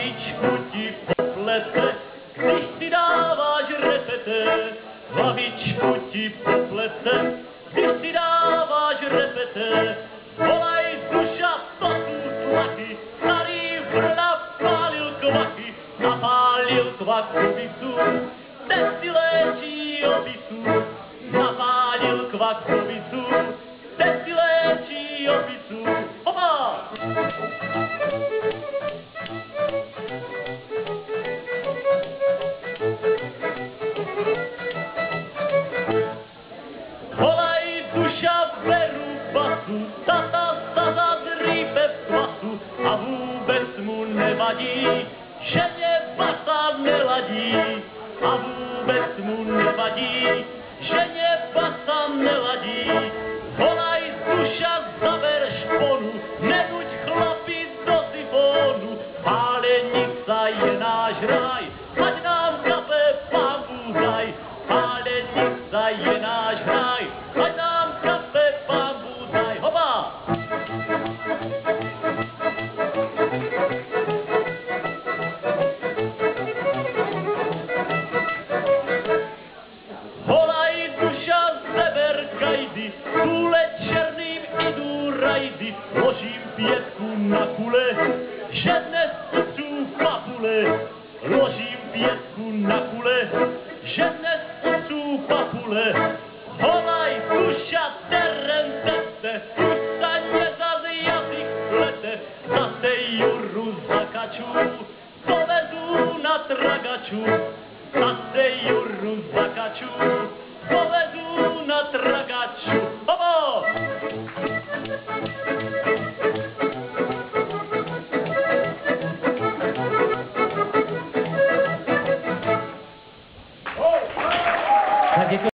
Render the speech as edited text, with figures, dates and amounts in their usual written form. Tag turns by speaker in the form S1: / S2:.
S1: hlavičku ti poplete, když si dáváš repete. Hlavičku ti poplete, když si dáváš repete. Volaj duša, to sú tlaky, starý vrna pálil kvachy, napálil kvakovicu, ten si léčí opisu. Napálil kvakovicu, ten si léčí opisu. Hopa! Volaj duša beru basu, tata sa zadrýpe v kvasu a vůbec mu nevadí, že mě basa neladí. A vůbec mu nevadí, že mě basa neladí. Volaj duša, zaber šponu, nenuď chlapi do sifonu. Pálenica je náš raj, ať nám kape pán Bůh daj. Pálenica je náš raj, ať nám kape pán Bůh daj. Hopa! Volaj duša, zeber kajdy, tule černým jdu rajdy. Ložím pětku na kule, že dnes utřu papule. Ložím pětku na kule, že dnes utřu papule. Volaj duša, terentete, už sa nezaz jazyk plete. Zase Juru zakaču, povezu na tragaču. Zase Juru zakaču, povezu na tragaču. Hopo! Tak děkuji.